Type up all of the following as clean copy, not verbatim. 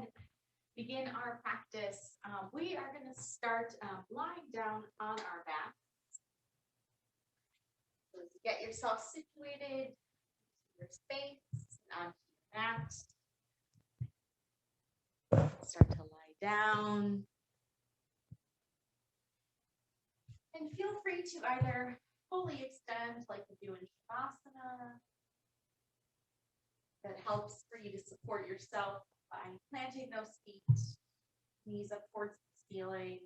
and begin our practice. We are going to start lying down on our back. So get yourself situated in your space, onto your mat. Start to lie down. And feel free to either fully extend like we do in Shavasana. That helps for you to support yourself by planting those feet, knees up towards the ceiling.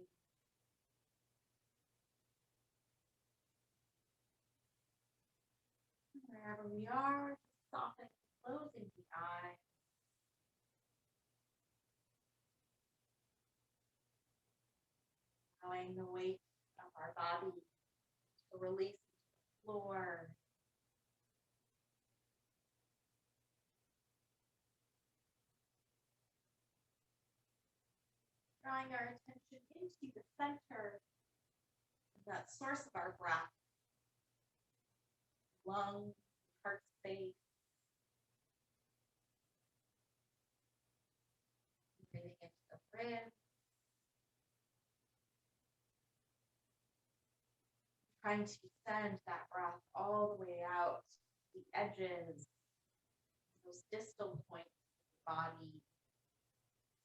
Wherever we are, soften, closing the eyes. Allowing the weight of our body to release to the floor. Drawing our attention into the center, that source of our breath, lungs, heart space. Breathing into the ribs. Trying to send that breath all the way out to the edges, those distal points of the body,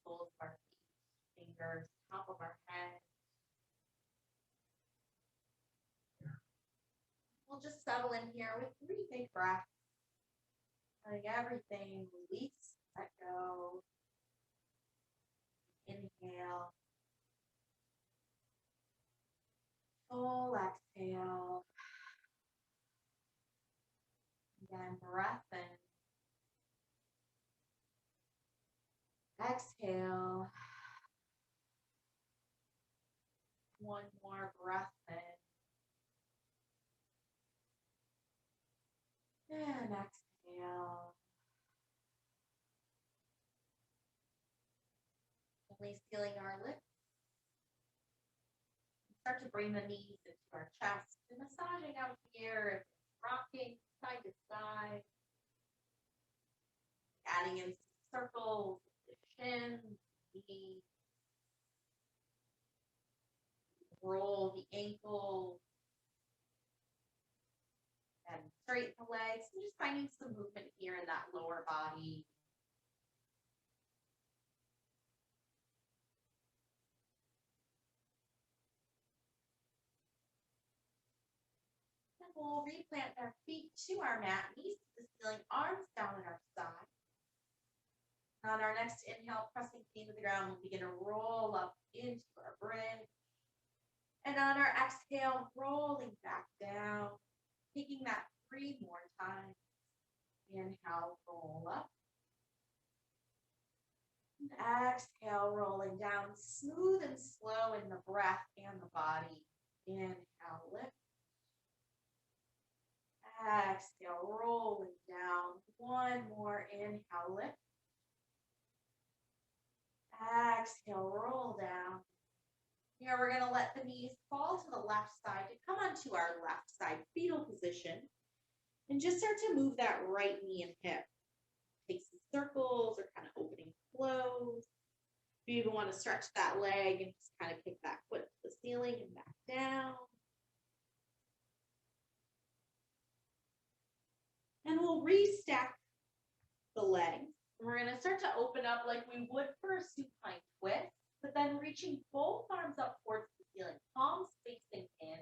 soles of our feet, fingers, top of our head. We'll just settle in here with 3 big breaths. Letting everything release, let go. Inhale. Full exhale. Again, breath in. Exhale. One more breath in. And exhale. Gently sealing our lips. Start to bring the knees into our chest and massaging out here, rocking side to side. Adding in circles, the shins, knees. Roll the ankles. And straighten the legs. And just finding some movement here in that lower body. We'll replant our feet to our mat, knees to the ceiling, arms down at our side. On our next inhale, pressing feet to the ground, we'll begin to roll up into our bridge. And on our exhale, rolling back down, taking that 3 more times. Inhale, roll up. And exhale, rolling down, smooth and slow in the breath and the body. Inhale, lift. Exhale, rolling down. 1 more inhale, lift. Exhale, roll down. Here we're going to let the knees fall to the left side to come onto our left side fetal position. And just start to move that right knee and hip. Take some circles or kind of opening flows. You even want to stretch that leg and just kind of kick that foot to the ceiling and back down. And we'll restack the legs. We're going to start to open up like we would for a supine twist, but then reaching both arms up towards the ceiling, palms facing in.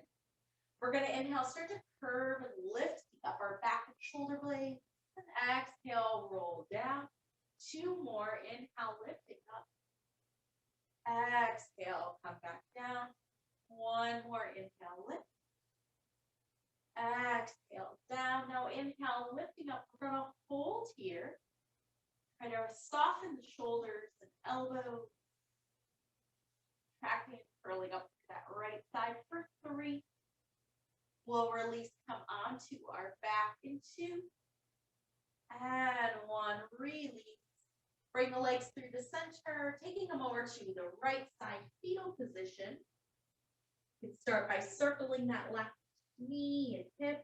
We're going to inhale, start to curve and lift the upper back and shoulder blades. And exhale, roll down. 2 more. Inhale, lifting up. Exhale, come back down. 1 more. Inhale, lift. Exhale, down. Now inhale, lifting up. We're going to hold here. Try to soften the shoulders and elbows. Tracking and curling up to that right side for 3. We'll release, come onto our back in 2. And 1, release. Bring the legs through the center, taking them over to the right side fetal position. You can start by circling that left knee and hip.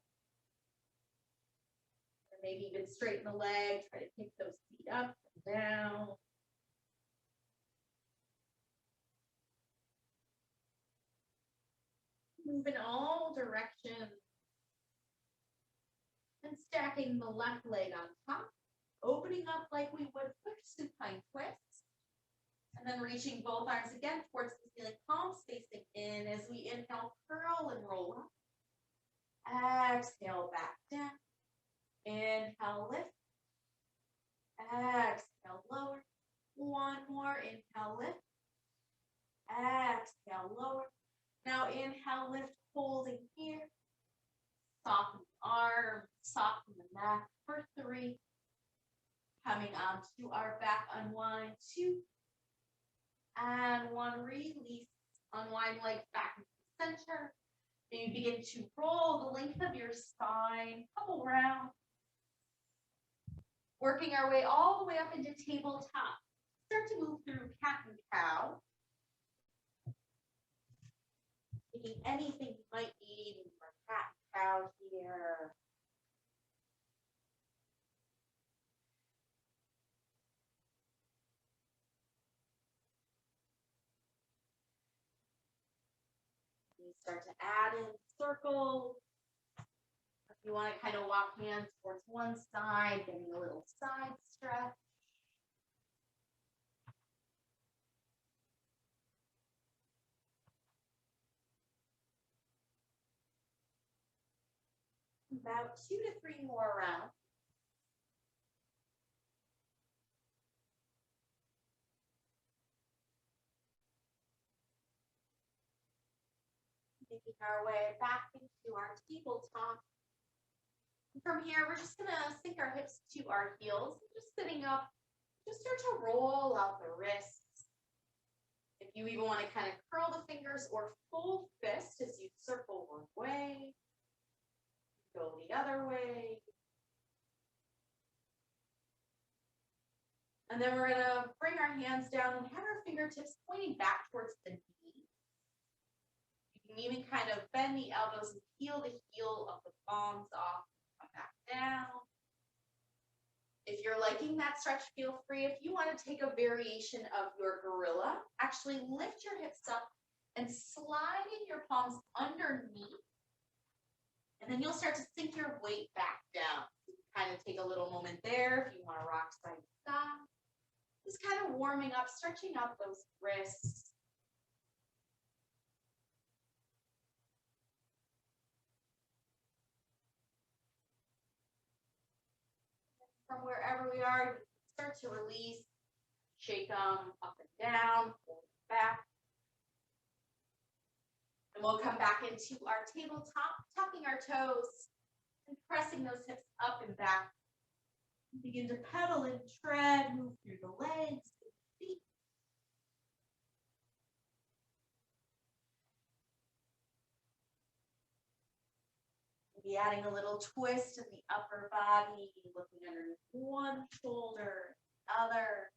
Or maybe even straighten the leg, try to kick those feet up and down. move in all directions. And stacking the left leg on top, opening up like we would for supine twists. And then reaching both arms again towards the ceiling, palms facing in as we inhale, curl and roll up. Exhale, back down. Inhale, lift. Exhale, lower. One more, inhale, lift. Exhale, lower. Now inhale, lift, holding here. Soften the arms, soften the neck for 3. Coming onto our back, unwind, 2. And 1, release. Unwind legs back into the center. And you begin to roll the length of your spine, couple rounds. Working our way all the way up into tabletop. Start to move through cat and cow. Taking anything you might need for cat and cow here. You start to add in circles. If you want to kind of walk hands towards one side, getting a little side stretch. About 2 to 3 more rounds. Making our way back into our tabletop. From here, we're just gonna sink our hips to our heels. Just sitting up, just start to roll out the wrists. If you even want to kind of curl the fingers or fold fist as you circle one way, go the other way. And then we're gonna bring our hands down and have our fingertips pointing back towards the knee. You can even kind of bend the elbows and peel the heel of the palms off. Back down. If you're liking that stretch, feel free. If you want to take a variation of your gorilla, actually lift your hips up and slide in your palms underneath. And then you'll start to sink your weight back down. Kind of take a little moment there if you want to rock side to side. Just kind of warming up, stretching out those wrists. From wherever we are, start to release, shake them up and down, hold it back. And we'll come back into our tabletop, tucking our toes and pressing those hips up and back. Begin to pedal and tread, move through the legs, the feet. Maybe adding a little twist in the upper body, looking underneath one shoulder, other.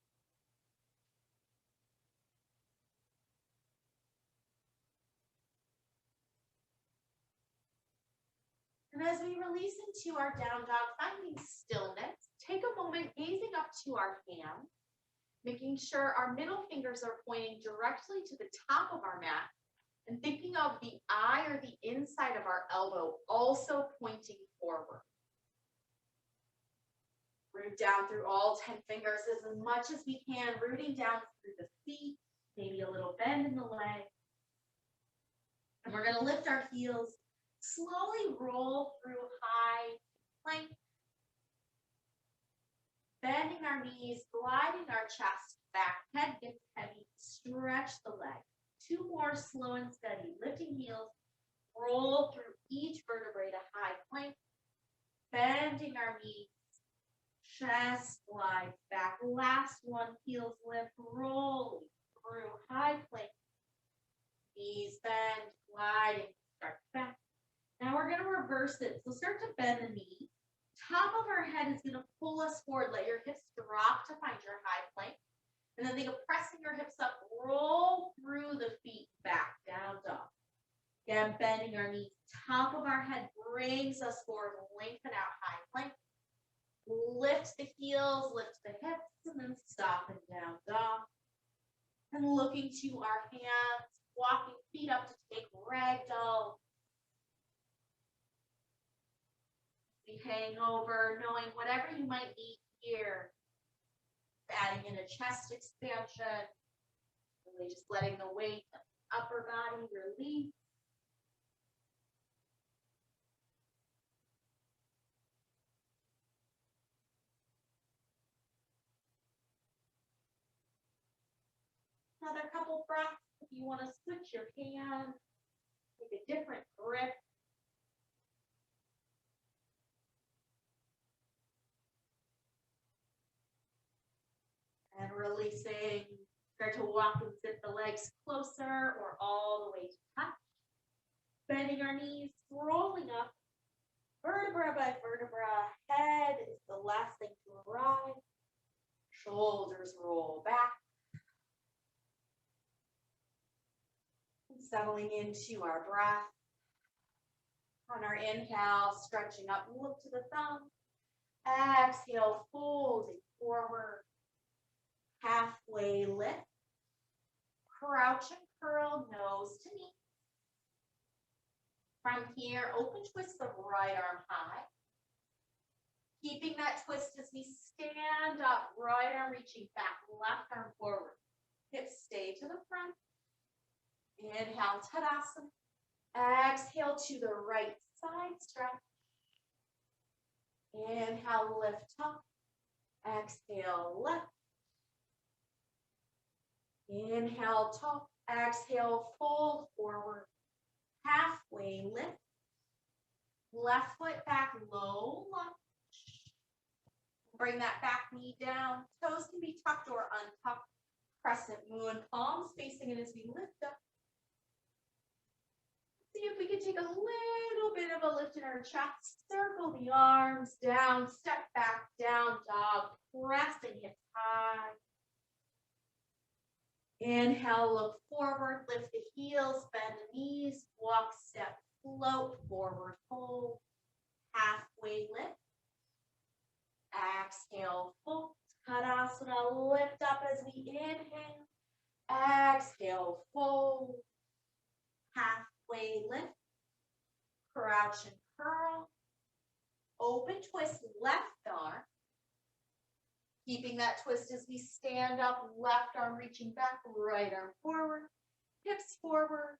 And as we release into our down dog, finding stillness, take a moment gazing up to our hands, making sure our middle fingers are pointing directly to the top of our mat, and thinking of the eye or the inside of our elbow also pointing forward. Root down through all 10 fingers as much as we can, rooting down through the feet, maybe a little bend in the leg. And we're going to lift our heels, slowly roll through high plank, bending our knees, gliding our chest back, head gets heavy, stretch the leg. 2 more, slow and steady, lifting heels, roll through each vertebrae to high plank, bending our knees, chest glides back. Last one, heels lift, rolling through high plank, knees bend, gliding, start back. Now we're going to reverse it. So start to bend the knee. Top of our head is going to pull us forward. Let your hips drop to find your high plank. And then think of pressing your hips up, roll through the feet back, down dog. Again, bending our knees. Top of our head brings us forward, lengthen out high plank. Lift the heels, lift the hips, and then soften down dog. And looking to our hands, walking feet up to take ragdoll. hangover, knowing whatever you might need here. Adding in a chest expansion, really just letting the weight of the upper body release. Another couple breaths. If you want to switch your hand, take a different grip. And releasing, start to walk and sit the legs closer or all the way to touch. Bending our knees, rolling up, vertebra by vertebra. Head is the last thing to arrive. Shoulders roll back. Settling into our breath. On our inhale, stretching up, look to the thumb. Exhale, folding forward. Halfway lift. Crouch and curl, nose to knee. From here, open twist the right arm high. Keeping that twist as we stand up, right arm reaching back, left arm forward. Hips stay to the front. Inhale, Tadasana. Exhale to the right side stretch. Inhale, lift up. Exhale, left. Inhale, top. Exhale, fold forward. Halfway lift. Left foot back, low lunge. Bring that back knee down. Toes can be tucked or untucked. Crescent moon, palms facing it as we lift up. See if we can take a little bit of a lift in our chest. Circle the arms down, step back, down dog, pressing hips high. Inhale, look forward, lift the heels, bend the knees, walk, step, float, forward, fold, halfway lift. Exhale, fold, Tadasana, lift up as we inhale. Exhale, fold, halfway lift. Crouch and curl. Open twist left arm. Keeping that twist as we stand up, left arm reaching back, right arm forward, hips forward.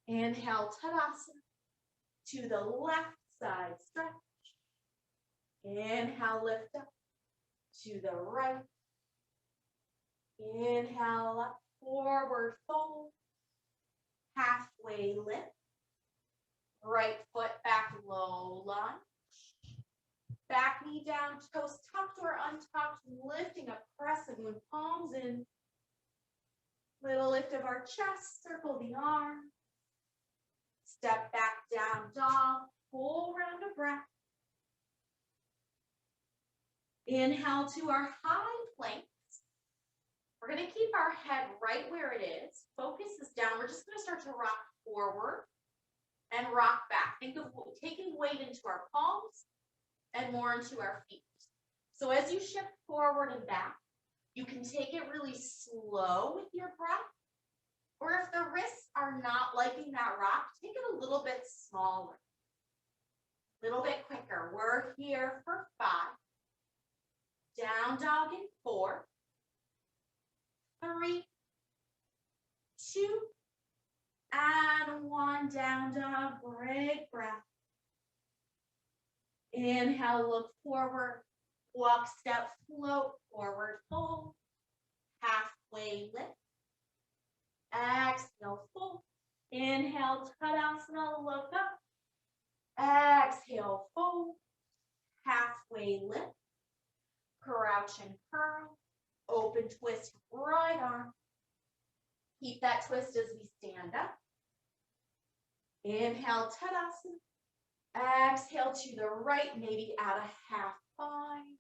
Inhale, Tadasana. To the left side stretch. Inhale, lift up. To the right. Inhale, up, forward fold. Halfway lift. Right foot back, low lunge. Back knee down, toes tucked or untucked, lifting up, crescent moon, palms in. Little lift of our chest, circle the arm. Step back, down dog, full round of breath. Inhale to our high planks. We're going to keep our head right where it is. Focus is down. We're just going to start to rock forward and rock back. Think of taking weight into our palms and more into our feet. So as you shift forward and back, you can take it really slow with your breath. Or if the wrists are not liking that rock, take it a little bit smaller. A little bit quicker. We're here for 5. Down dog in 4, 3, 2, and 1. Down dog, great breath. Inhale, look forward, walk, step, float, forward, fold, halfway lift. Exhale, fold. Inhale, Tadasana, look up. Exhale, fold, halfway lift. Crouch and curl, open twist right arm. Keep that twist as we stand up. Inhale, Tadasana. Exhale to the right, maybe add a half bind.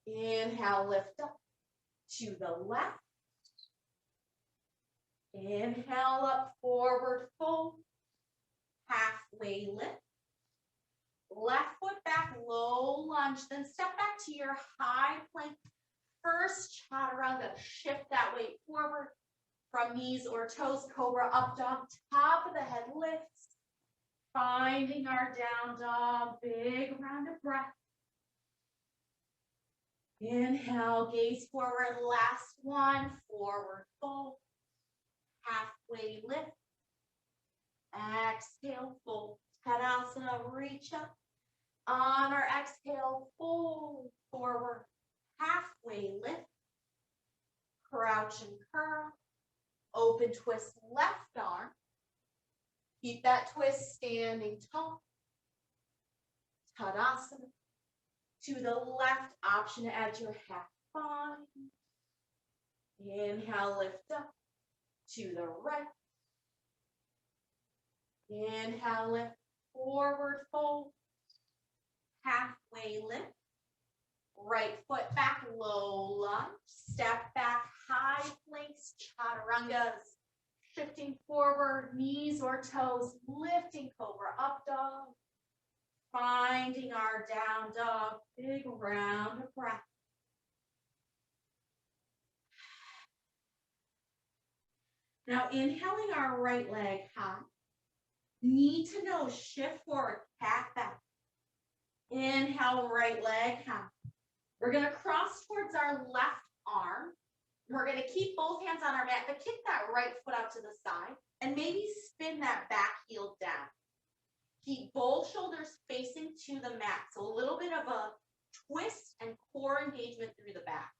Inhale, lift up to the left. Inhale, up, forward fold. Halfway lift. Left foot back, low lunge, then step back to your high plank. First chaturanga, shift that weight forward from knees or toes, cobra up dog, top of the head lifts. Finding our down dog, big round of breath. Inhale, gaze forward, last one, forward fold, halfway lift. Exhale, fold, Tadasana, reach up. On our exhale, fold forward, halfway lift. Crouch and curl, open twist left arm. Keep that twist standing tall. Tadasana. To the left, option to add your half bind. Inhale, lift up. To the right. Inhale, lift, forward fold. Halfway lift. Right foot back, low lunge. Step back, high planks, chaturangas. Shifting forward, knees or toes, lifting cobra, up dog. Finding our down dog, big round of breath. Now inhaling our right leg high. Knee to nose, shift forward, cat back. Inhale, right leg high. We're going to cross towards our left arm. We're going to keep both hands on our mat, but kick that right foot out to the side and maybe spin that back heel down. Keep both shoulders facing to the mat. So a little bit of a twist and core engagement through the back.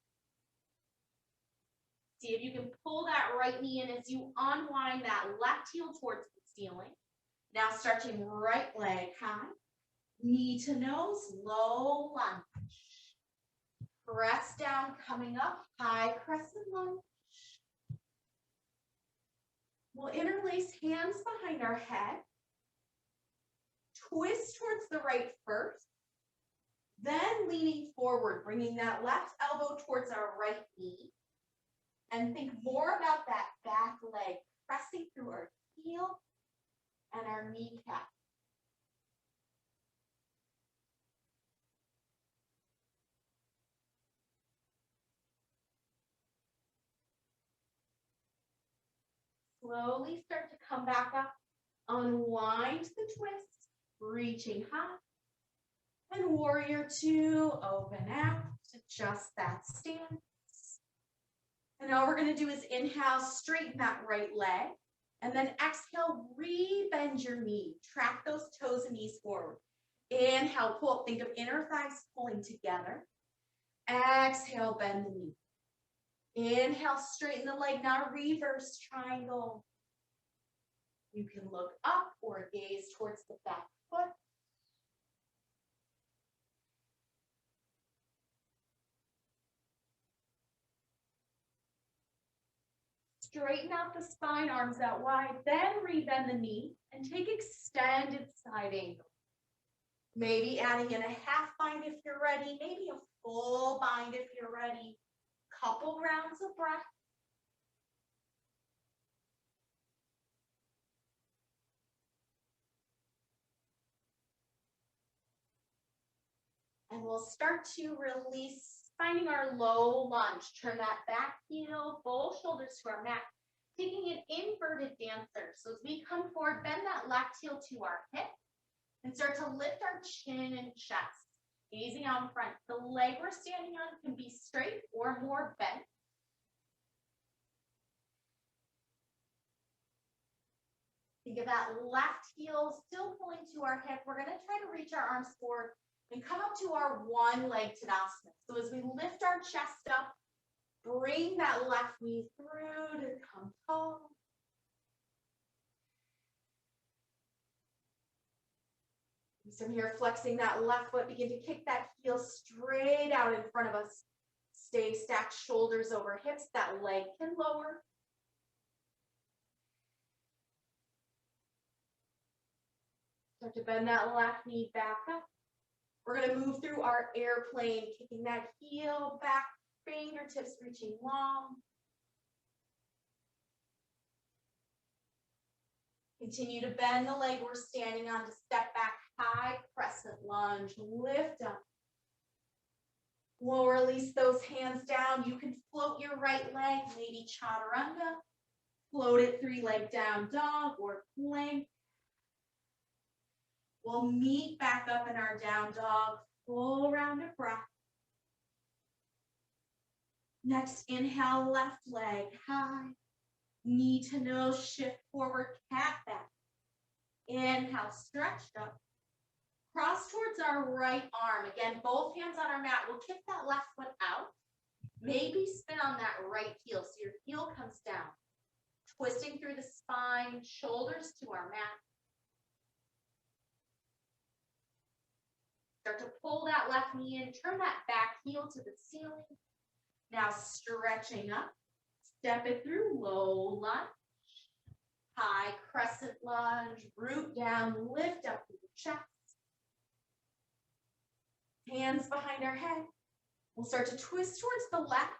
See if you can pull that right knee in as you unwind that left heel towards the ceiling. Now stretching right leg high. Knee to nose, low lunge. Press down, coming up, high crescent lunge. We'll interlace hands behind our head. Twist towards the right first. Then leaning forward, bringing that left elbow towards our right knee. And think more about that back leg pressing through our heel and our kneecap. Slowly start to come back up. Unwind the twist, reaching high. And warrior two, open out to just that stance. And all we're going to do is inhale, straighten that right leg. And then exhale, re-bend your knee. Track those toes and knees forward. Inhale, pull up. Think of inner thighs pulling together. Exhale, bend the knee. Inhale, straighten the leg. Now reverse triangle. You can look up or gaze towards the back foot. Straighten out the spine, arms out wide, then rebend the knee and take extended side angle. Maybe adding in a half bind if you're ready, maybe a full bind if you're ready. Couple rounds of breath. And we'll start to release, finding our low lunge. Turn that back heel, both shoulders to our mat. Taking an inverted dancer. So as we come forward, bend that left heel to our hip and start to lift our chin and chest. Gazing out in front. The leg we're standing on can be straight or more bent. Think of that left heel still pulling to our hip. We're going to try to reach our arms forward and come up to our one leg Tadasana. So as we lift our chest up, bring that left knee through to come tall. So here, flexing that left foot, begin to kick that heel straight out in front of us. Stay stacked, shoulders over hips. That leg can lower. Start to bend that left knee back up. We're going to move through our airplane, kicking that heel back, fingertips reaching long. Continue to bend the leg we're standing on to step back, high crescent lunge, lift up. We'll release those hands down. You can float your right leg, maybe chaturanga. Float it 3-leg down dog or plank. We'll meet back up in our down dog, full round of breath. Next, inhale, left leg high, knee to nose, shift forward, cat back. Inhale, stretched up. Cross towards our right arm. Again, both hands on our mat. We'll kick that left foot out. Maybe spin on that right heel so your heel comes down. Twisting through the spine, shoulders to our mat. Start to pull that left knee in, turn that back heel to the ceiling. Now stretching up, step it through, low lunge, high crescent lunge, root down, lift up through the chest. Hands behind our head. We'll start to twist towards the left,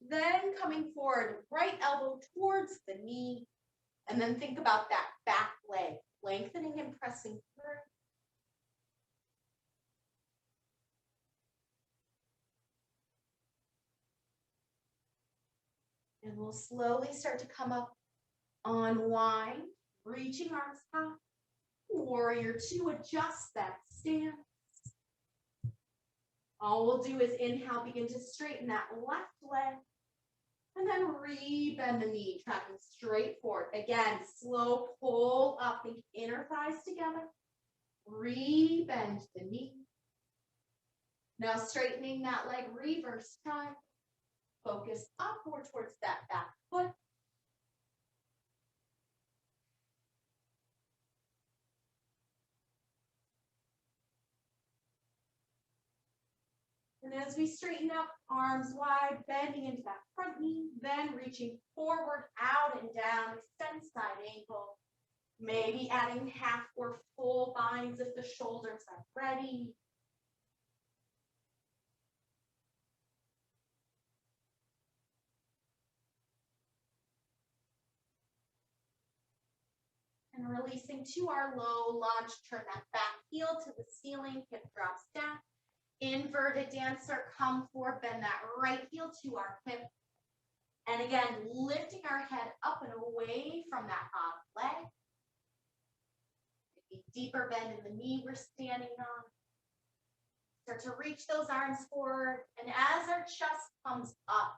then coming forward, right elbow towards the knee, and then think about that back leg, lengthening and pressing through. And we'll slowly start to come up, unwind, reaching arms high. Warrior 2, adjust that stance. All we'll do is inhale, begin to straighten that left leg, and then rebend the knee, tracking straight forward. Again, slow pull up, think inner thighs together. Rebend the knee. Now straightening that leg, reverse time. Focus upward towards that back foot. And as we straighten up, arms wide, bending into that front knee, then reaching forward, out and down, extend side ankle. Maybe adding half or full binds if the shoulders are ready. And releasing to our low lunge, turn that back heel to the ceiling, hip drops down. Inverted dancer, come forward, bend that right heel to our hip. And again, lifting our head up and away from that bottom leg. Maybe deeper bend in the knee we're standing on. Start to reach those arms forward. And as our chest comes up,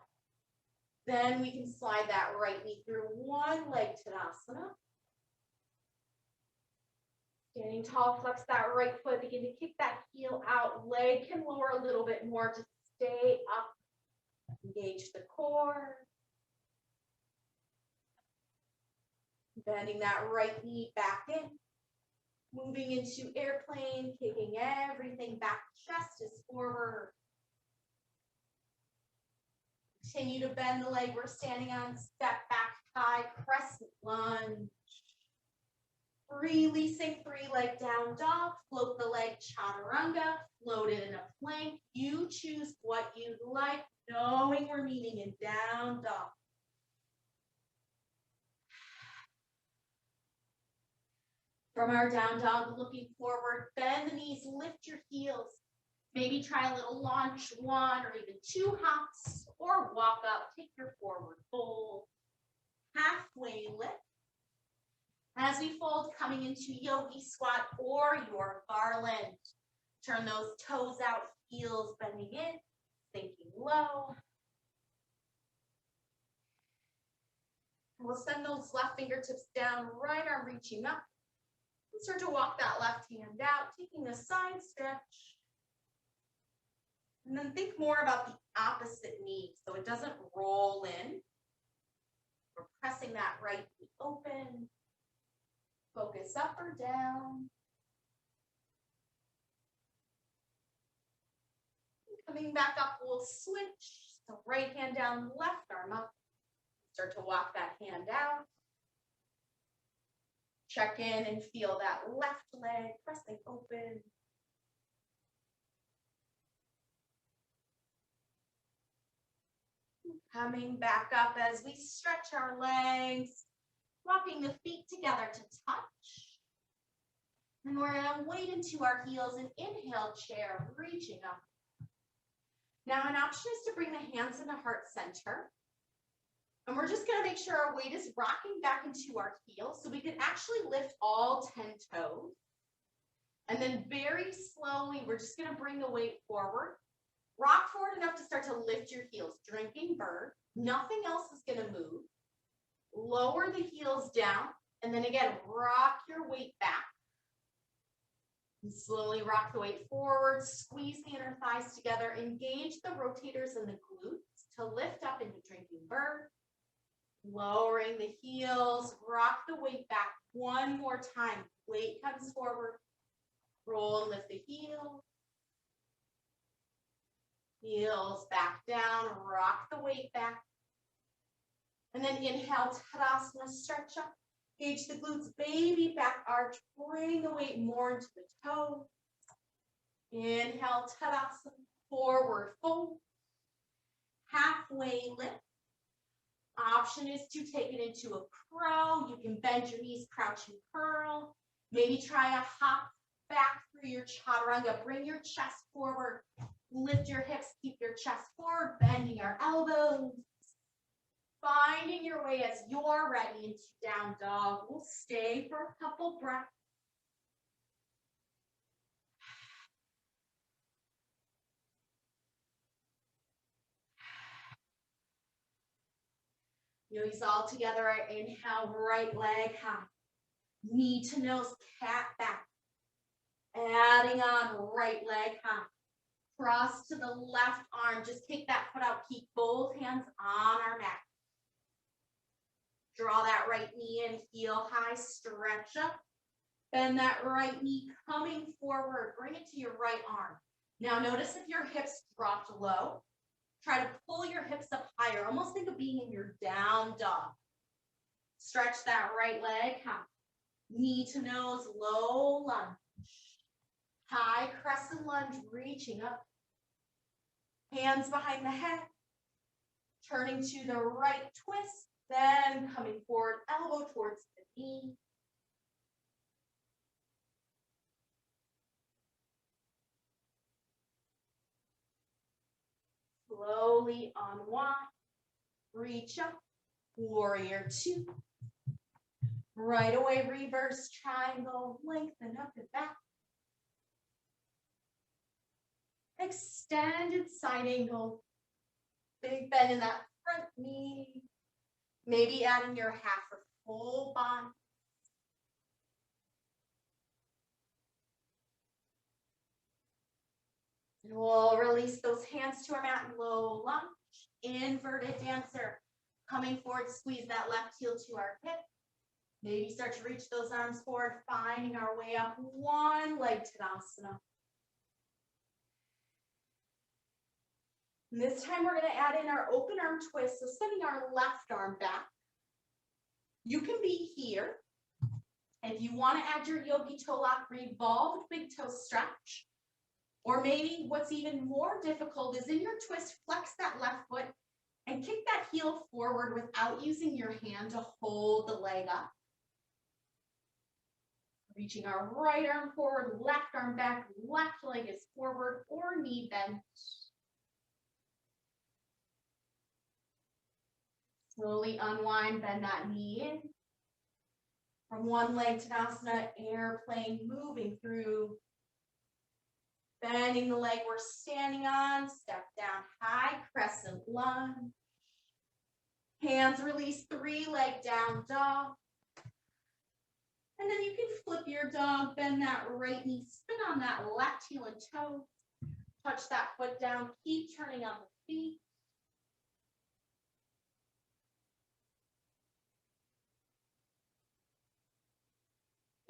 then we can slide that right knee through one leg Tadasana. Standing tall, flex that right foot, begin to kick that heel out. Leg can lower a little bit more to stay up. Engage the core. Bending that right knee back in. Moving into airplane, kicking everything back. Chest is forward. Continue to bend the leg we're standing on. Step back, high crescent lunge. Releasing 3-leg down dog, float the leg chaturanga, float it in a plank. You choose what you'd like, knowing we're meeting in down dog. From our down dog, looking forward, bend the knees, lift your heels. Maybe try a little launch 1 or even 2 hops, or walk up, take your forward fold. Halfway lift. As we fold, coming into yogi squat or your garland. Turn those toes out, heels bending in, sinking low. We'll send those left fingertips down, right arm reaching up. And start to walk that left hand out, taking a side stretch. And then think more about the opposite knee so it doesn't roll in. We're pressing that right knee open. Focus up or down. Coming back up, we'll switch. So right hand down, left arm up. Start to walk that hand out. Check in and feel that left leg pressing open. Coming back up as we stretch our legs. Walking the feet together to touch. And we're going to wade into our heels and inhale, chair, reaching up. Now an option is to bring the hands into heart center. And we're just going to make sure our weight is rocking back into our heels so we can actually lift all 10 toes. And then very slowly, we're just gonna bring the weight forward. Rock forward enough to start to lift your heels, drinking bird. Nothing else is gonna move. Lower the heels down, and then again, rock your weight back. And slowly rock the weight forward, squeeze the inner thighs together, engage the rotators and the glutes to lift up into drinking bird. Lowering the heels, rock the weight back one more time. Weight comes forward, roll and lift the heels. Heels back down, rock the weight back. And then inhale, Tadasana, stretch up. Engage the glutes, baby back arch. Bring the weight more into the toe. Inhale, Tadasana, forward fold. Halfway lift. Option is to take it into a crow. You can bend your knees, crouch and curl. Maybe try a hop back through your chaturanga. Bring your chest forward. Lift your hips, keep your chest forward, bending your elbows. Finding your way as you're ready into down dog. We'll stay for a couple breaths. Knees all together. Inhale, right leg high. Knee to nose, cat back. Adding on right leg high. Cross to the left arm. Just kick that foot out. Keep both hands on our mat. Draw that right knee in, heel high, stretch up. Bend that right knee coming forward. Bring it to your right arm. Now notice if your hips dropped low. Try to pull your hips up higher. Almost think of being in your down dog. Stretch that right leg high. Knee to nose, low lunge. High crescent lunge, reaching up. Hands behind the head. Turning to the right twist. Then coming forward, elbow towards the knee. Slowly unwind. Reach up. Warrior two. Right away, reverse triangle. Lengthen up and back. Extended side angle. Big bend in that front knee. Maybe adding your half or full body. And we'll release those hands to our mat, low lunge, inverted dancer. Coming forward, squeeze that left heel to our hip. Maybe start to reach those arms forward, finding our way up one leg Tadasana. And this time we're going to add in our open arm twist, so sending our left arm back. You can be here. If you want to add your yogi toe lock, revolved big toe stretch. Or maybe what's even more difficult is in your twist, flex that left foot and kick that heel forward without using your hand to hold the leg up. Reaching our right arm forward, left arm back, left leg is forward or knee bent. Slowly unwind, bend that knee in. From one leg Tadasana, airplane, moving through. Bending the leg we're standing on, step down, high crescent lunge. Hands release, three leg down dog. And then you can flip your dog, bend that right knee, spin on that left heel and toe. Touch that foot down, keep turning on the feet.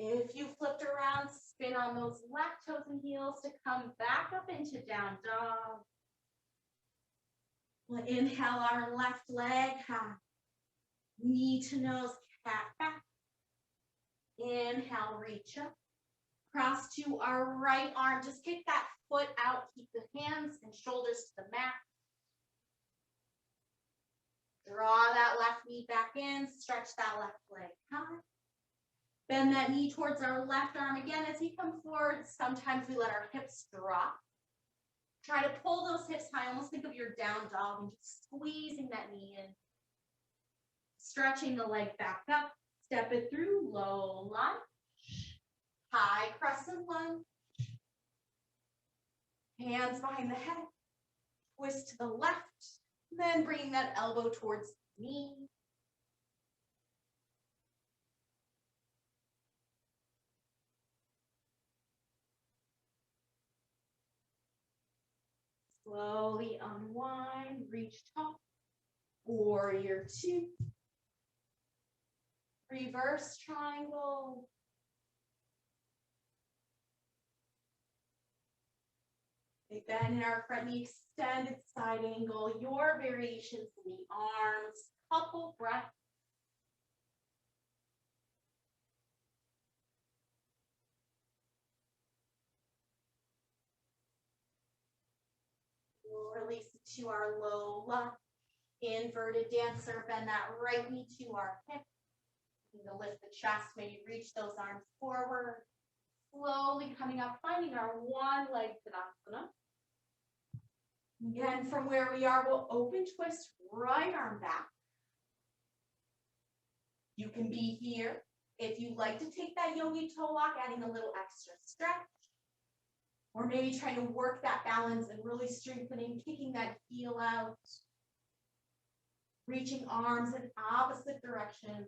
If you flipped around, spin on those left toes and heels to come back up into down dog. We'll inhale our left leg high. Knee to nose, cat back. Inhale, reach up. Cross to our right arm. Just kick that foot out. Keep the hands and shoulders to the mat. Draw that left knee back in. Stretch that left leg high. Bend that knee towards our left arm again as you come forward. Sometimes we let our hips drop. Try to pull those hips high. Almost think of your down dog and just squeezing that knee in. Stretching the leg back up. Step it through, low lunge. High crescent lunge. Hands behind the head, twist to the left, then bringing that elbow towards the knee. Slowly unwind, reach top, warrior two, reverse triangle. Big bend in our front knee, extended side angle, your variations in the arms, couple breaths. We'll release it to our low lunge, inverted dancer, bend that right knee to our hip. You can lift the chest, maybe reach those arms forward. Slowly coming up, finding our one leg Tadasana. Again, from where we are, we'll open twist, right arm back. You can be here. If you like to take that yogi toe lock, adding a little extra stretch, or maybe trying to work that balance and really strengthening, kicking that heel out, reaching arms in opposite directions.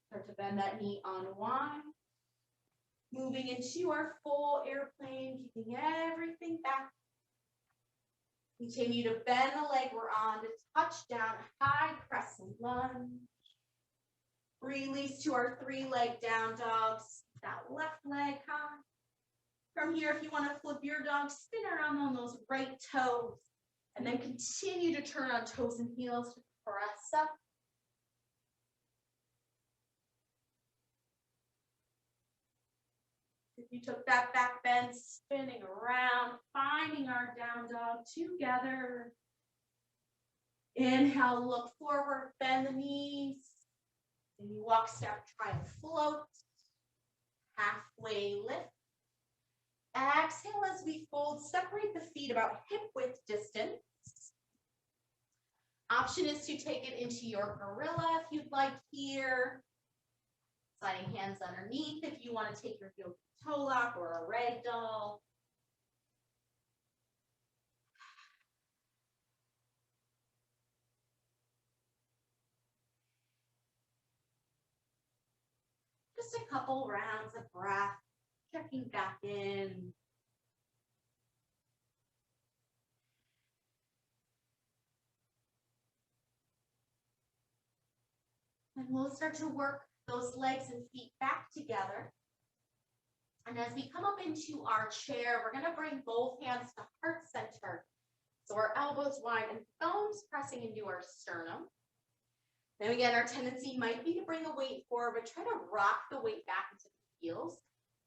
Start to bend that knee, unwind. Moving into our full airplane, keeping everything back. Continue to bend the leg we're on to touch down, high crescent lunge. Release to our three-leg down dogs. That left leg high. From here, if you want to flip your dog, spin around on those right toes. And then continue to turn on toes and heels to press up. If you took that back bend, spinning around, finding our down dog together. Inhale, look forward, bend the knees. And you walk, step, try and float. Halfway lift. Exhale as we fold, separate the feet about hip width distance. Option is to take it into your gorilla if you'd like here. Sliding hands underneath if you want to take your yogi toe lock or a rag doll. Just a couple rounds of breath, checking back in. And we'll start to work those legs and feet back together. And as we come up into our chair, we're going to bring both hands to heart center. So our elbows wide and thumbs pressing into our sternum. Then again, our tendency might be to bring the weight forward, but try to rock the weight back into the heels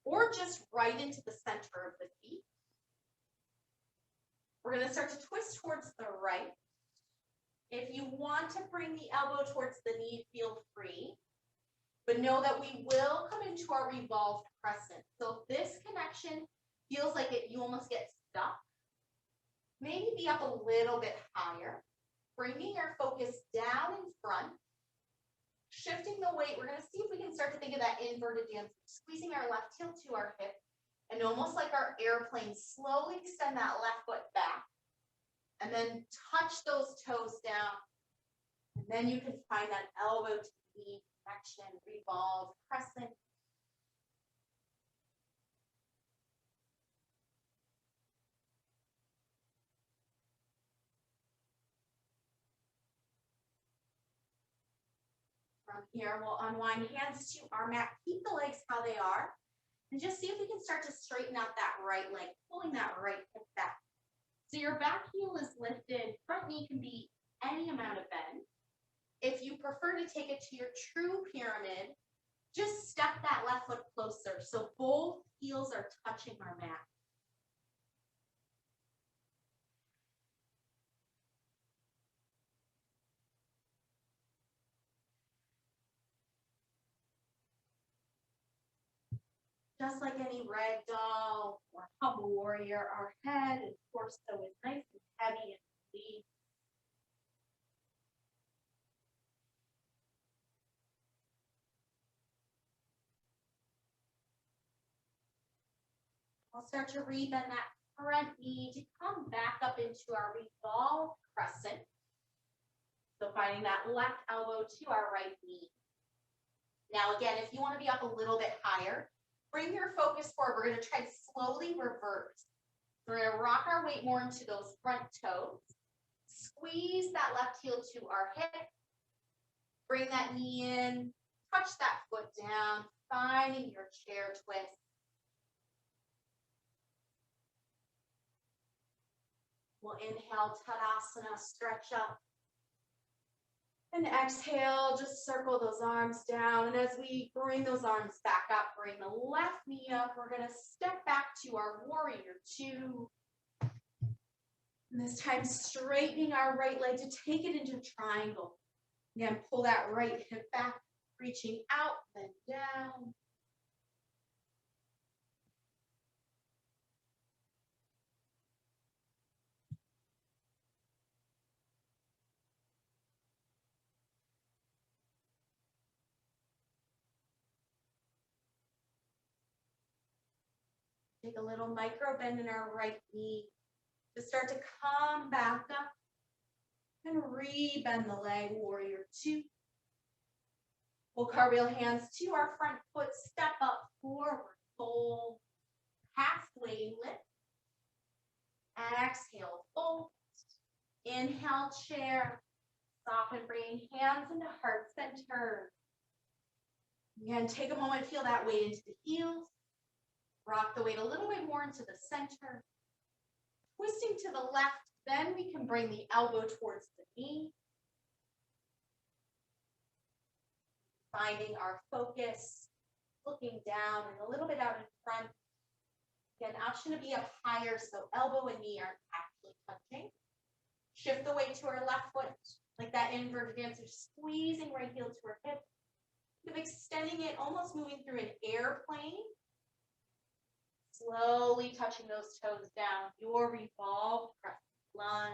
or just right into the center of the feet. We're going to start to twist towards the right. If you want to bring the elbow towards the knee, feel free. But know that we will come into our revolved crescent. So if this connection feels like you almost get stuck, maybe be up a little bit higher. Bringing our focus down in front. Shifting the weight, we're going to see if we can start to think of that inverted dance, squeezing our left heel to our hip, and almost like our airplane, slowly extend that left foot back, and then touch those toes down, and then you can find that elbow to knee connection, revolve, crescent. From here, we'll unwind hands to our mat, keep the legs how they are, and just see if we can start to straighten out that right leg, pulling that right hip back. So your back heel is lifted, front knee can be any amount of bend. If you prefer to take it to your true pyramid, just step that left foot closer so both heels are touching our mat. Just like any rag doll or humble warrior, our head and torso is nice and heavy and released. We'll start to rebend that front knee to come back up into our Revolved Crescent. So finding that left elbow to our right knee. Now again, if you want to be up a little bit higher, bring your focus forward. We're going to try to slowly reverse. We're going to rock our weight more into those front toes. Squeeze that left heel to our hip. Bring that knee in. Touch that foot down. Finding your chair twist. We'll inhale, Tadasana, stretch up. And exhale, just circle those arms down. And as we bring those arms back up, bring the left knee up. We're going to step back to our warrior two. And this time, straightening our right leg to take it into triangle. Again, pull that right hip back, reaching out and down. Take a little micro bend in our right knee to start to come back up and re-bend the leg, warrior two. We'll cartwheel hands to our front foot, step up, forward, fold, halfway lift. Exhale, fold. Inhale, chair. Soften, bringing hands into heart center. Again, take a moment, feel that weight into the heels. Rock the weight a little bit more into the center. Twisting to the left, then we can bring the elbow towards the knee. Finding our focus, looking down and a little bit out in front. Again, option to be up higher, so elbow and knee aren't actually touching. Shift the weight to our left foot, like that inverted dancer, squeezing right heel to our hip. Kind of extending it, almost moving through an airplane. Slowly touching those toes down. Your Revolved Crescent lunge.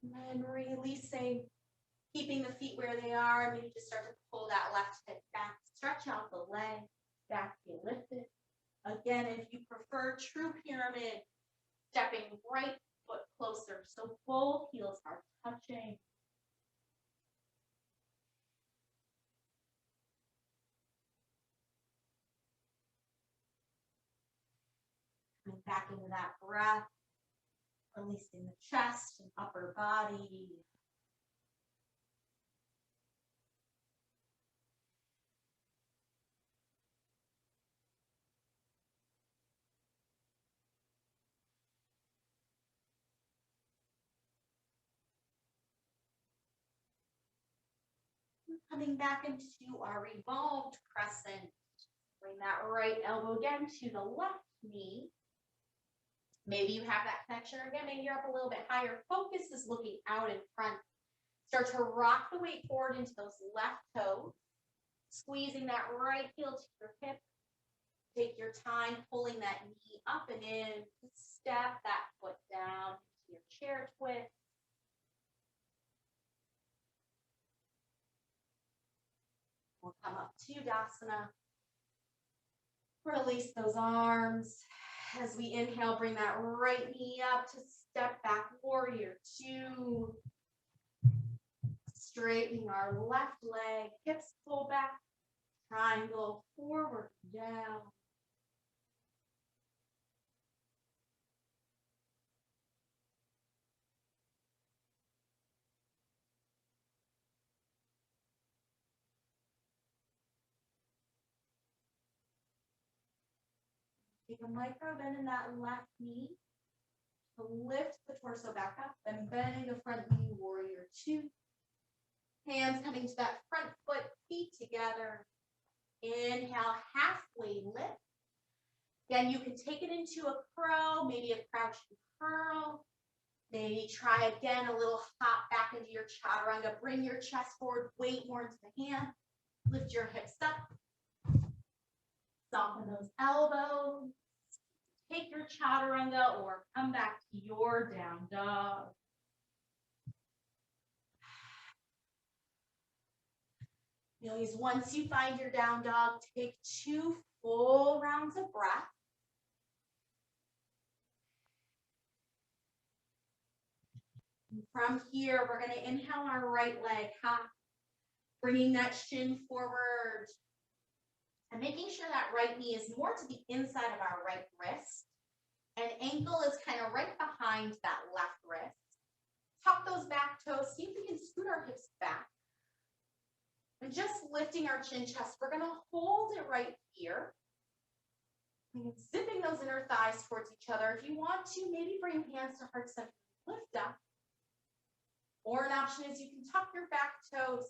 And then releasing, keeping the feet where they are. Maybe just start to pull that left hip back. Stretch out the leg. Back be lifted. Again, if you prefer true pyramid, stepping right foot closer so both heels are touching. Coming back into that breath, releasing the chest and upper body. Coming back into our Revolved Crescent. Bring that right elbow again to the left knee. Maybe you have that connection again. Maybe you're up a little bit higher. Focus is looking out in front. Start to rock the weight forward into those left toes. Squeezing that right heel to your hip. Take your time pulling that knee up and in. Step that foot down to your chair twist. We'll come up to Dasana. Release those arms. As we inhale, bring that right knee up to step back, warrior two. Straightening our left leg, hips pull back, triangle, forward, down. Take a micro bend in that left knee to lift the torso back up and bending the front knee, warrior two. Hands coming to that front foot, feet together. Inhale, halfway lift. Again, you can take it into a crow, maybe a crouching curl. Maybe try again a little hop back into your chaturanga. Bring your chest forward, weight more into the hand. Lift your hips up. Soften those elbows. take your chaturanga or come back to your down dog. Please, once you find your down dog, take 2 full rounds of breath. And from here, we're going to inhale our right leg high, bringing that shin forward and making sure that right knee is more to the inside of our right wrist and ankle is kind of right behind that left wrist. Tuck those back toes, see if we can scoot our hips back. And just lifting our chin chest, we're going to hold it right here. And zipping those inner thighs towards each other. If you want to, maybe bring hands to heart center, lift up. Or an option is you can tuck your back toes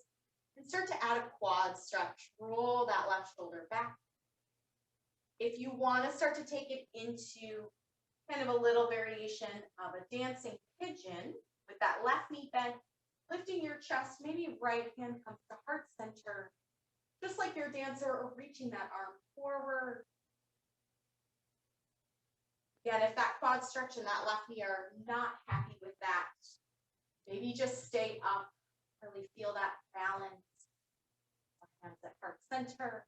and start to add a quad stretch. Roll that left shoulder back. If you want to start to take it into kind of a little variation of a dancing pigeon with that left knee bent, lifting your chest, maybe right hand comes to heart center, just like your dancer, or reaching that arm forward. Again, if that quad stretch and that left knee are not happy with that, maybe just stay up, really feel that balance. Hands at heart center.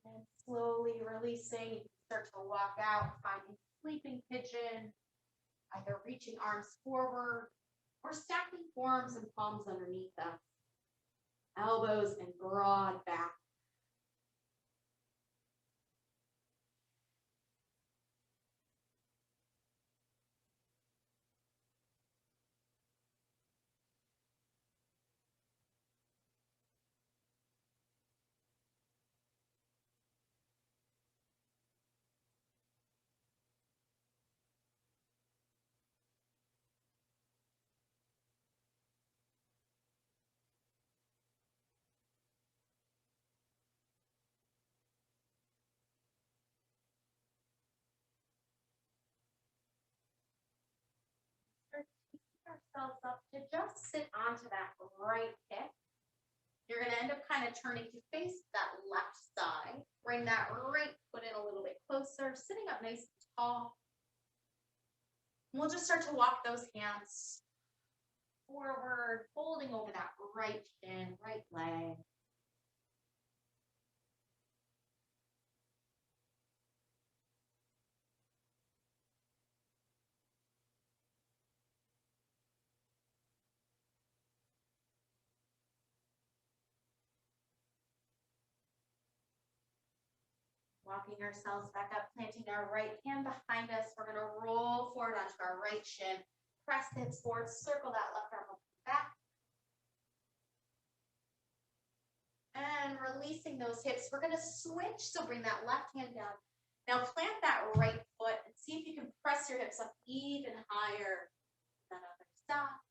And slowly releasing, you can start to walk out, finding sleeping pigeon, either reaching arms forward or stacking forearms and palms underneath us. Elbows and broad back. Ourselves up to just sit onto that right hip. You're going to end up kind of turning to face that left side. Bring that right foot in a little bit closer, sitting up nice and tall. And we'll just start to walk those hands forward, folding over that right shin, right leg. Walking ourselves back up, planting our right hand behind us. We're going to roll forward onto our right shin. Press the hips forward, circle that left arm up back. And releasing those hips, we're going to switch. So bring that left hand down. Now plant that right foot and see if you can press your hips up even higher. That other side.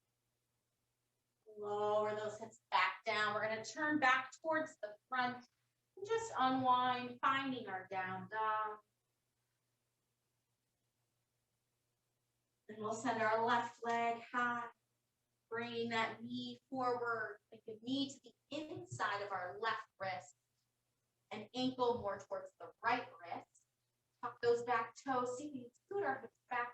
Lower those hips back down. We're going to turn back towards the front. Just unwind, finding our down dog. And we'll send our left leg high, bringing that knee forward, like the knee to the inside of our left wrist, and ankle more towards the right wrist. Tuck those back toes, see if we can scoot our hips back.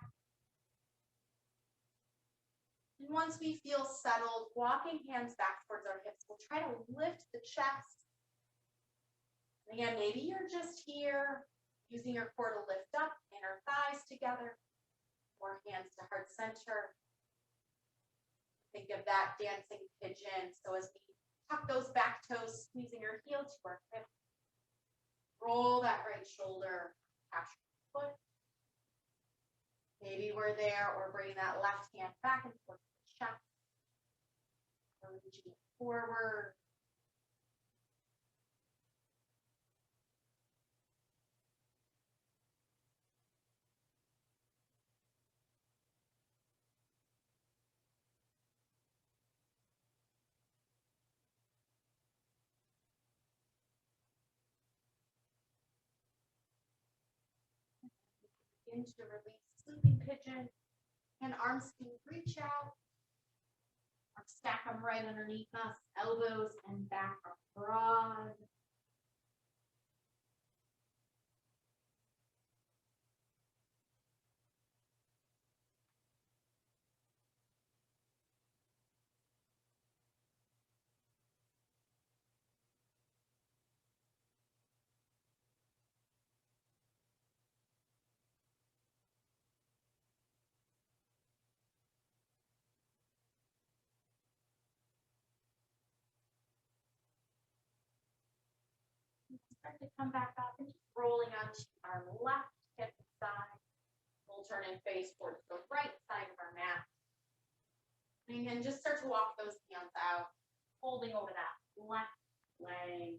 And once we feel settled, walking hands back towards our hips, we'll try to lift the chest. Again, maybe you're just here using your core to lift up, inner thighs together, or hands to heart center. Think of that dancing pigeon. So as we tuck those back toes, squeezing your heel to our hip, roll that right shoulder, catch your foot. Maybe we're there, or bring that left hand back and forth to the chest. Reaching forward. Begin to release sleeping pigeon, and arms can reach out. Or stack them right underneath us. Elbows and back are broad. Start to come back up and just rolling onto our left hip side. We'll turn and face towards the right side of our mat. And then just start to walk those hands out, holding over that left leg.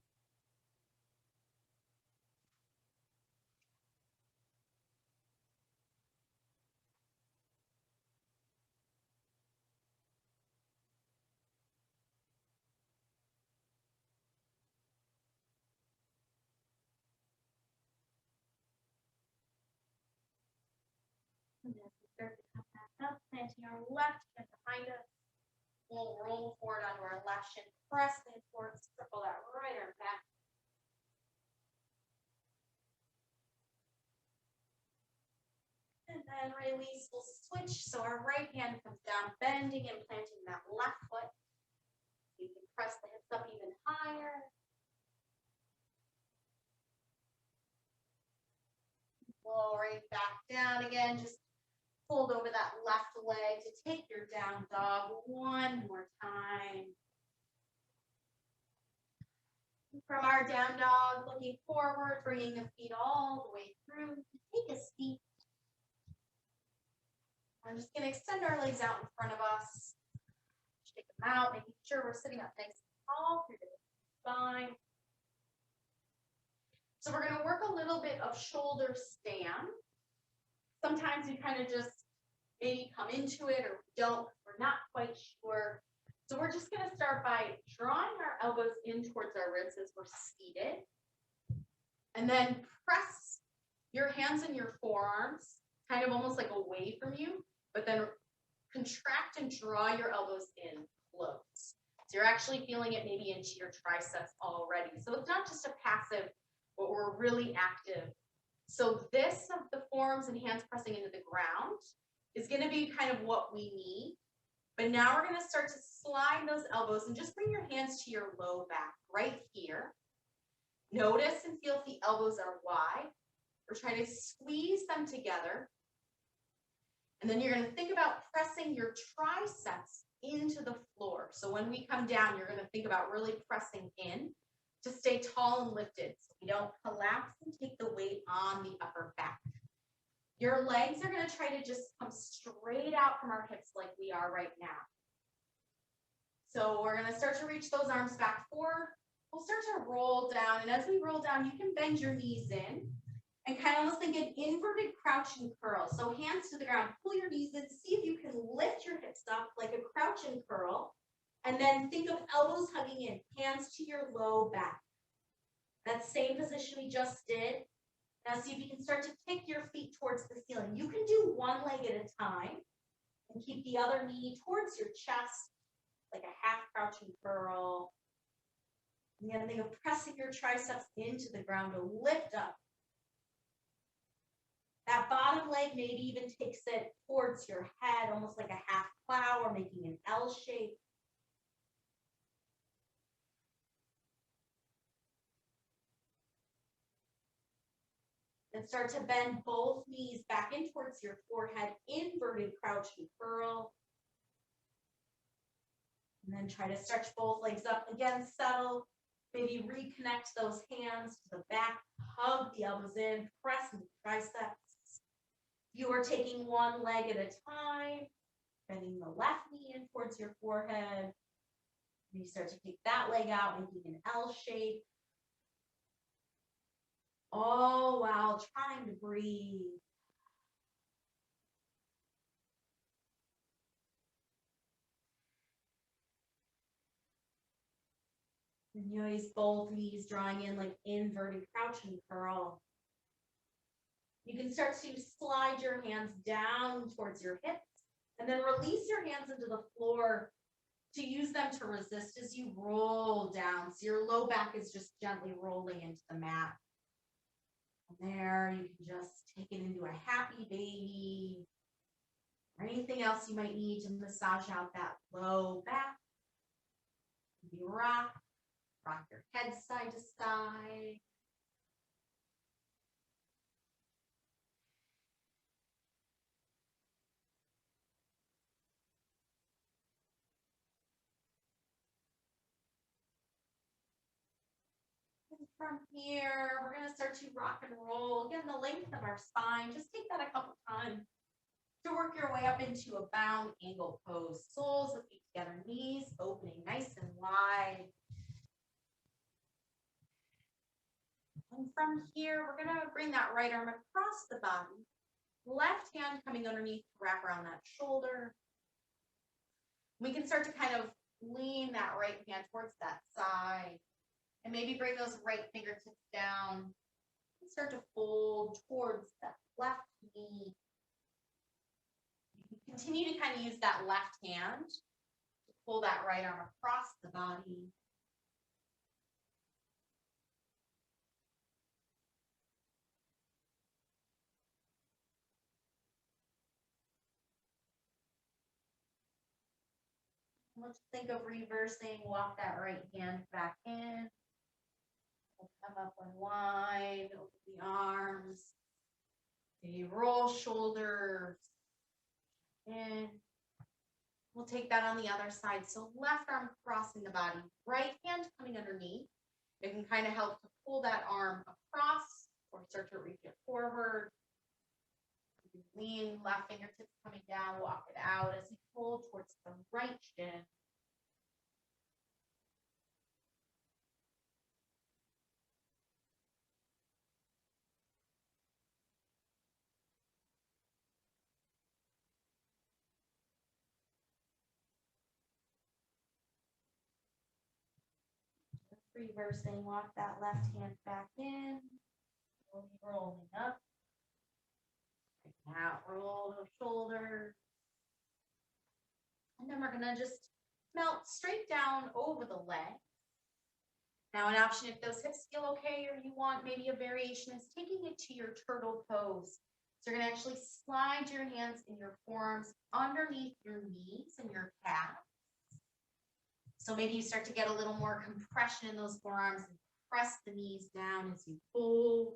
And then we start to come back up, planting our left hand behind us. We'll roll forward onto our left shin, press in towards, circle that right arm back. And then release, we'll switch. So our right hand comes down, bending and planting that left foot. You can press the hips up even higher. Roll right back down again, just fold over that left leg to take your down dog one more time. From our down dog, looking forward, bringing the feet all the way through. Take a seat. I'm just going to extend our legs out in front of us. Shake them out, making sure we're sitting up nice and tall through the spine. So we're going to work a little bit of shoulder stand. Sometimes we kind of just maybe come into it or don't, we're not quite sure. So we're just going to start by drawing our elbows in towards our ribs as we're seated. And then press your hands and your forearms, kind of almost like away from you, but then contract and draw your elbows in close. So you're actually feeling it maybe into your triceps already. So it's not just a passive, but we're really active. So this of the forearms and hands pressing into the ground is going to be kind of what we need. But now we're going to start to slide those elbows and just bring your hands to your low back right here. Notice and feel if the elbows are wide. We're trying to squeeze them together. And then you're going to think about pressing your triceps into the floor. So when we come down, you're going to think about really pressing in to stay tall and lifted so we don't collapse and take the weight on the upper back. Your legs are going to try to just come straight out from our hips like we are right now. So we're going to start to reach those arms back forward. We'll start to roll down. And as we roll down, you can bend your knees in and kind of almost think an inverted crouch and curl. So hands to the ground, pull your knees in, see if you can lift your hips up like a crouch and curl. And then think of elbows hugging in, hands to your low back. That same position we just did. Now see if you can start to kick your feet towards the ceiling. You can do one leg at a time and keep the other knee towards your chest, like a half crouch and curl. And then think of pressing your triceps into the ground to lift up. That bottom leg maybe even takes it towards your head, almost like a half plow or making an L shape. And start to bend both knees back in towards your forehead, inverted crouch and curl. And then try to stretch both legs up. Again, settle. Maybe reconnect those hands to the back. Hug the elbows in. Press the triceps. You are taking one leg at a time. Bending the left knee in towards your forehead. And you start to kick that leg out, making an L shape. All while trying to breathe. And you always both knees drawing in like inverted crouch and curl. You can start to slide your hands down towards your hips and then release your hands into the floor to use them to resist as you roll down. So your low back is just gently rolling into the mat. From there, you can just take it into a happy baby or anything else you might need to massage out that low back. You rock your head side to side. From here, we're going to start to rock and roll. Again, the length of our spine. Just take that a couple times to work your way up into a bound angle pose. Soles of feet together, knees opening nice and wide. And from here, we're going to bring that right arm across the body. Left hand coming underneath to wrap around that shoulder. We can start to kind of lean that right hand towards that side. And maybe bring those right fingertips down and start to fold towards that left knee. You can continue to kind of use that left hand to pull that right arm across the body. Let's think of reversing, walk that right hand back in. We'll come up and wide, open the arms. Maybe roll shoulders in. We'll take that on the other side. So left arm crossing the body, right hand coming underneath. It can kind of help to pull that arm across or start to reach it forward. Lean, left fingertips coming down, walk it out as you pull towards the right shin. Reversing, walk that left hand back in, rolling up. Now roll those shoulders. And then we're gonna just melt straight down over the leg. Now an option if those hips feel okay or you want maybe a variation is taking it to your turtle pose. So you're gonna actually slide your hands in your forearms underneath your knees and your calves. So maybe you start to get a little more compression in those forearms and press the knees down as you fold.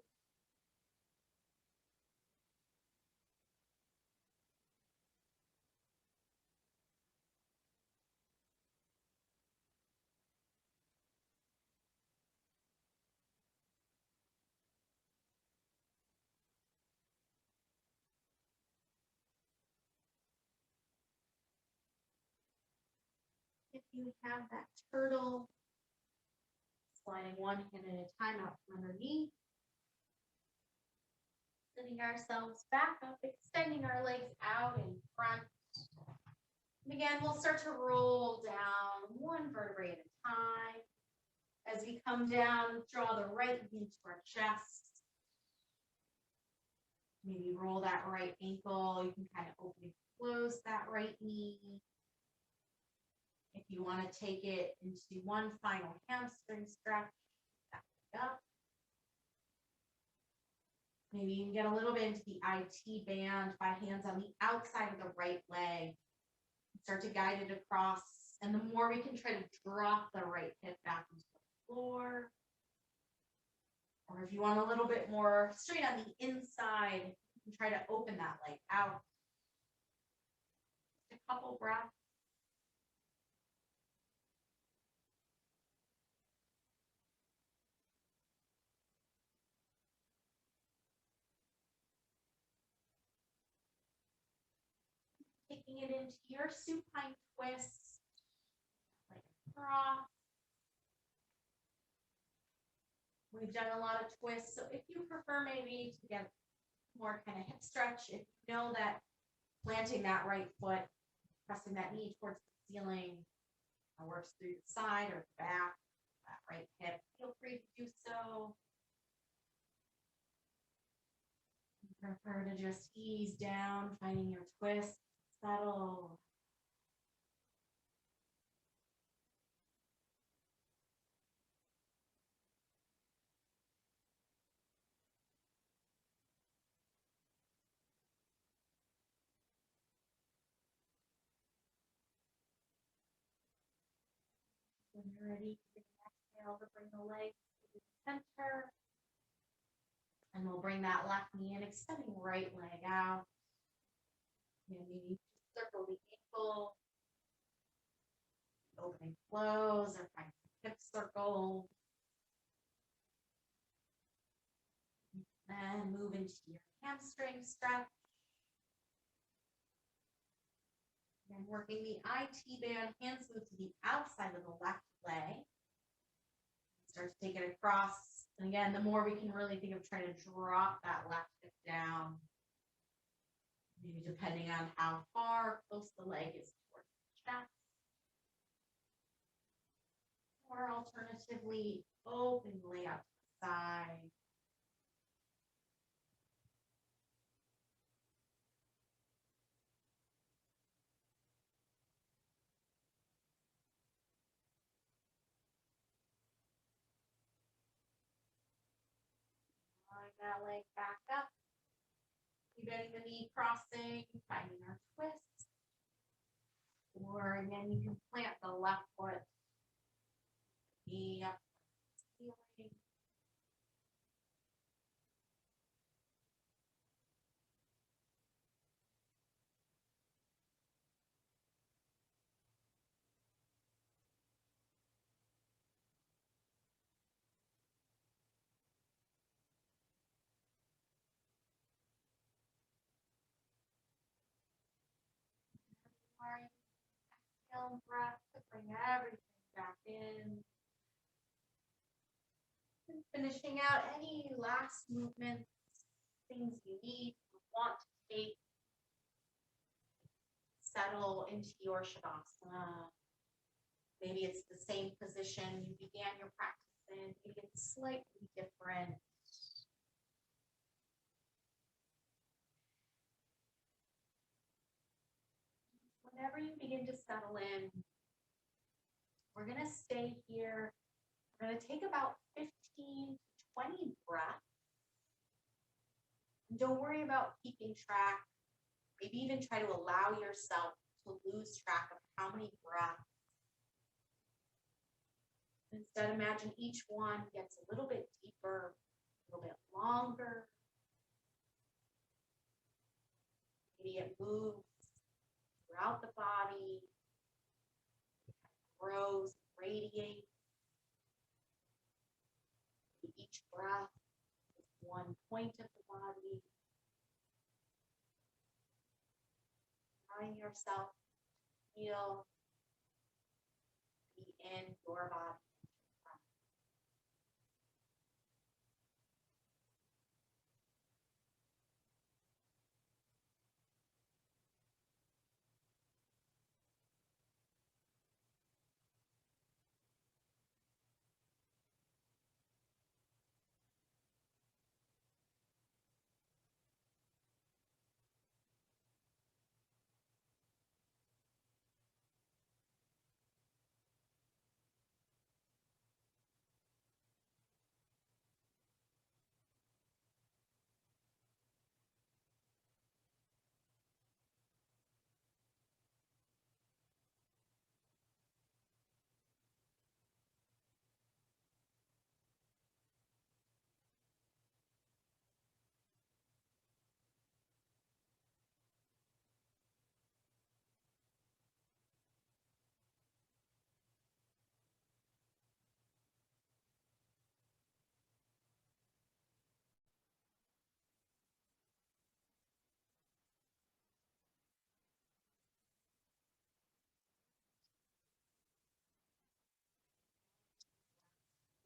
If you have that turtle, sliding one hand at a time out from underneath. Sitting ourselves back up, extending our legs out in front. And again, we'll start to roll down one vertebrae at a time. As we come down, draw the right knee to our chest. Maybe roll that right ankle. You can kind of open and close that right knee. If you want to take it into one final hamstring stretch, back it up. Maybe you can get a little bit into the IT band by hands on the outside of the right leg. Start to guide it across. And the more we can try to drop the right hip back into the floor. Or if you want a little bit more straight on the inside, you can try to open that leg out. Just a couple breaths. Taking it into your supine twist, like across. We've done a lot of twists, so if you prefer maybe to get more kind of hip stretch, if you know that planting that right foot, pressing that knee towards the ceiling, works through the side or the back, that right hip, feel free to do so. You prefer to just ease down, finding your twist, settle. you're ready, exhale to bring the legs to the center. And we'll bring that left knee in, extending right leg out. And maybe circle the ankle. Opening flows or find hip circle. And move into your hamstring stretch. And working the IT band, hands move to the outside of the left leg. Start to take it across. And again, the more we can really think of trying to drop that left hip down. Maybe depending on how far close the leg is towards the chest. Or alternatively, openly out to the side. Line that leg back up. Bending the knee, crossing, finding our twist. Or again, you can plant the left foot, knee up, ceiling. Exhale, breath to bring everything back in. And finishing out any last movements, things you need, you want to take. Settle into your Shavasana. Maybe it's the same position you began your practice in. Maybe it's slightly different. Whenever you begin to settle in, we're going to stay here. We're going to take about 15 to 20 breaths. And don't worry about keeping track. Maybe even try to allow yourself to lose track of how many breaths. Instead, imagine each one gets a little bit deeper, a little bit longer. Maybe it moves throughout the body, grows, radiates. Each breath is one point of the body. Allowing yourself to feel, be in your body.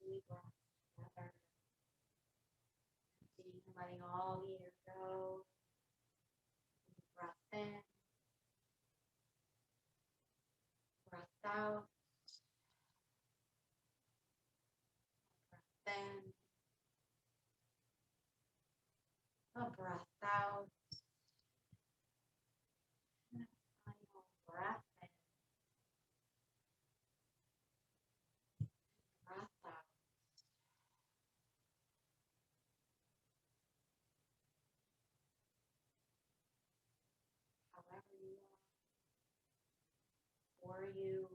Deep breath together. Letting all the air go. Breath in. Breath out. Breath in. A breath out. And a final breath in. Breath out. However you are. For you.